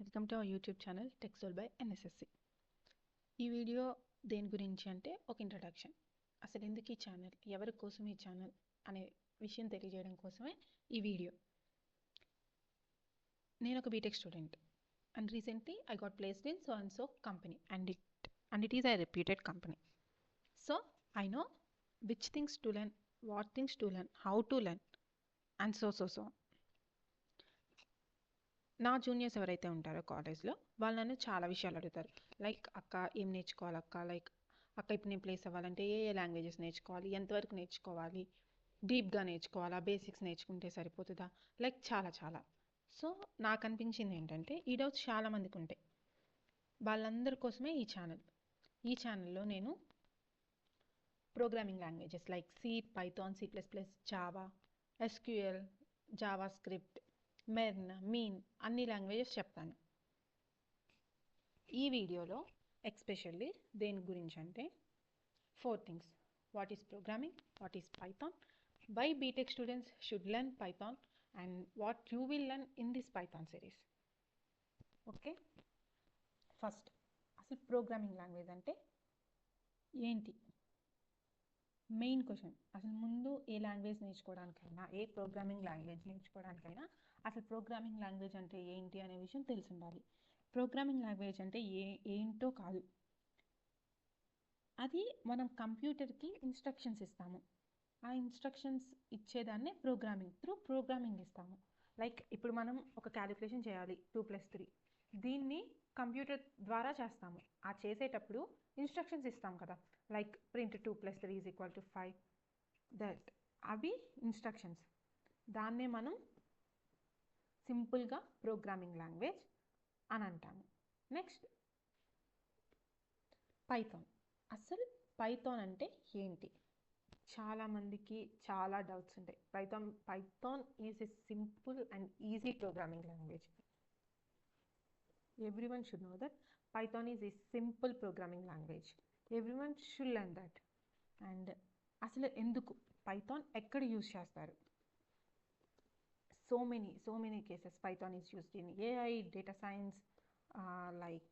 Welcome to our YouTube channel techsol by NSSC. ఈ video దేని గురించి అంటే ఒక ఇంట్రడక్షన్. అసలు ఎందుకు ఈ ఛానల్, ఎవరి కోసం ఈ ఛానల్ అనే విషయం తెలియజేయడం కోసమే ఈ వీడియో. నేను ఒక BTech student and recently I got placed in so and so company and it is a reputed company. So I know which things to learn, what things to learn, how to learn and so on. నా juniors ఎవరైతే ఉంటారో కాలేజ్లో వాళ్ళు నన్ను చాలా విషయాలు అడుగుతారు. Like అక్క ఏం నేర్చుకోవాలి అక్క, లైక్ అక్క ఇప్పుడు నేను ప్లేస్ అవ్వాలంటే ఏ లాంగ్వేజెస్ నేర్చుకోవాలి, ఎంతవరకు నేర్చుకోవాలి, డీప్గా నేర్చుకోవాలా, బేసిక్స్ నేర్చుకుంటే సరిపోతుందా, లైక్ చాలా. సో నాకు అనిపించింది ఏంటంటే ఈ డౌట్స్ చాలామందికి ఉంటాయి. వాళ్ళందరి కోసమే ఈ ఛానల్లో నేను programming languages like C, Python, C++, Java, SQL, JavaScript, MERN, MEAN అన్ని లాంగ్వేజెస్ చెప్తాను. ఈ వీడియోలో ఎక్స్పెషల్లీ దేని గురించి అంటే 4 things. What is programming, what is Python, why BTech students should learn Python and what you will learn in this Python series. Okay, first అసలు programming language అంటే ఏంటి? Main question. అసలు ముందు ఏ లాంగ్వేజ్ నేర్చుకోవడానికైనా, ఏ ప్రోగ్రామింగ్ లాంగ్వేజ్ నేర్చుకోవడానికైనా అసలు ప్రోగ్రామింగ్ లాంగ్వేజ్ అంటే ఏంటి అనే విషయం తెలిసి ఉండాలి. ప్రోగ్రామింగ్ లాంగ్వేజ్ అంటే ఏంటో కాదు, అది మనం కంప్యూటర్కి ఇన్స్ట్రక్షన్స్ ఇస్తాము. ఆ ఇన్స్ట్రక్షన్స్ ఇచ్చేదాన్నే ప్రోగ్రామింగ్ ఇస్తాము. లైక్ ఇప్పుడు మనం ఒక క్యాలిక్యులేషన్ చేయాలి, 2+3, దీన్ని కంప్యూటర్ ద్వారా చేస్తాము. ఆ చేసేటప్పుడు ఇన్స్ట్రక్షన్స్ ఇస్తాం కదా, లైక్ ప్రింట్ 2+3 = 5, దట్ అవి ఇన్స్ట్రక్షన్స్. దాన్నే మనం సింపుల్గా ప్రోగ్రామింగ్ లాంగ్వేజ్ అని అంటాము. Next Python. అసలు పైథాన్ అంటే ఏంటి? చాలామందికి చాలా డౌట్స్ ఉంటాయి. Python is a simple and easy programming language. Everyone should know that Python is a simple programming language. Everyone should learn that. And అసలు ఎందుకు పైథాన్ ఎక్కడ యూజ్ చేస్తారు? So many cases Python is used in AI, data science, like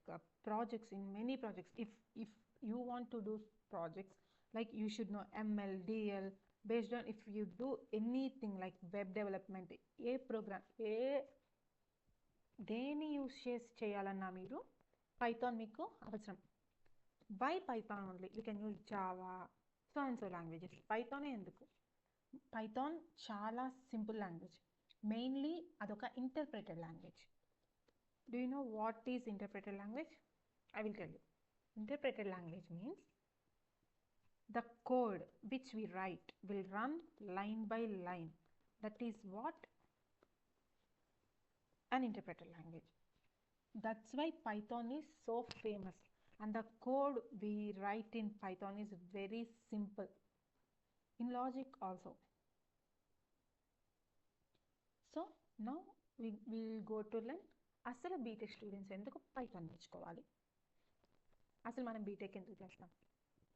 projects, in many projects. If you want to do projects, like you should know ML, DL, based on if you do anything like web development, దేని use చేయాలన్నా మీరు Python మీకు అవసరం. Why Python only? You can use Java, so and so languages. పైథానే ఎందుకు? Python చాలా simple language. Mainly అదొక interpreted language. Do you know what is interpreted language? I will tell you. Interpreted language means the code which we write will run line by line. That is what an interpreted language. That's why Python is so famous, and the code we write in Python is very simple in logic also. So now we will go to learn అసలు BTech students ఎందుకు Python నేర్చుకోవాలి, అసలు మనం BTech ఎందుకు చేస్తాం.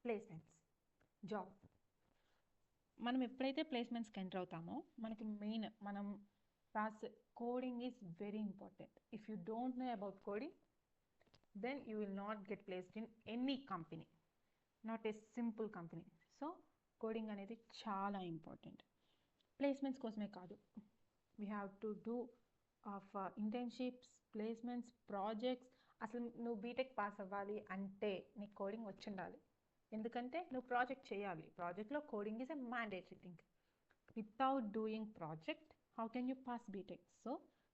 Placements, job. మనం ఎప్పుడైతే ప్లేస్మెంట్స్కి enter అవుతామో మనకి మెయిన్ మనం రాసే coding is very important. If you don't know about coding, then you will not get placed in any company, not a simple company. So coding అనేది చాలా ఇంపార్టెంట్. ప్లేస్మెంట్స్ కోసమే కాదు, we have to do of internships, placements, projects. అసలు నువ్వు BTech pass అవ్వాలి అంటే నీకు coding వచ్చి ఉండాలి. ఎందుకంటే నువ్వు ప్రాజెక్ట్ చేయాలి. ప్రాజెక్ట్లో coding is a mandatory thing. Without doing project how can you pass BTech? So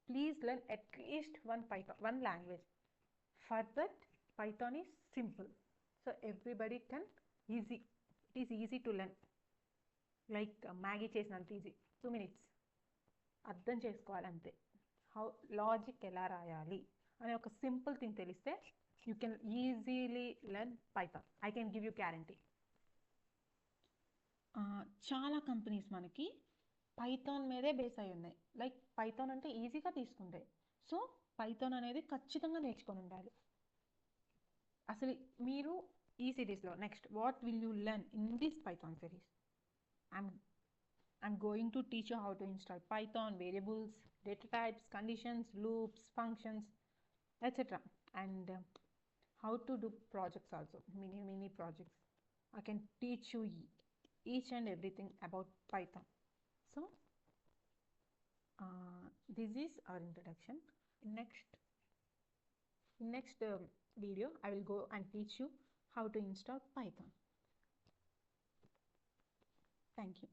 please learn at least one language. For that, Python is simple, so everybody can it is easy to learn. Like Maggie చేసినంత easy, 2 minutes అర్థం చేసుకోవాలి అంతే. How logic ఎలా రాయాలి అనే ఒక simple thing తెలిస్తే you can easily learn Python. I can give you guarantee. చాలా కంపెనీస్ మనకి పైథాన్ మీదే బేస్ అయి ఉన్నాయి. లైక్ పైథాన్ అంటే ఈజీగా తీసుకుంటాయి. సో పైథాన్ అనేది ఖచ్చితంగా నేర్చుకొని ఉండాలి. అసలు మీరు ఈ సిరీస్లో next what will you learn in this Python series? I'm going to teach you how to install Python, variables, data types, conditions, loops, functions, etc. And how to do projects also, mini projects. I can teach you each and everything about Python. So this is our introduction. In next video I will go and teach you how to install Python. Thank you.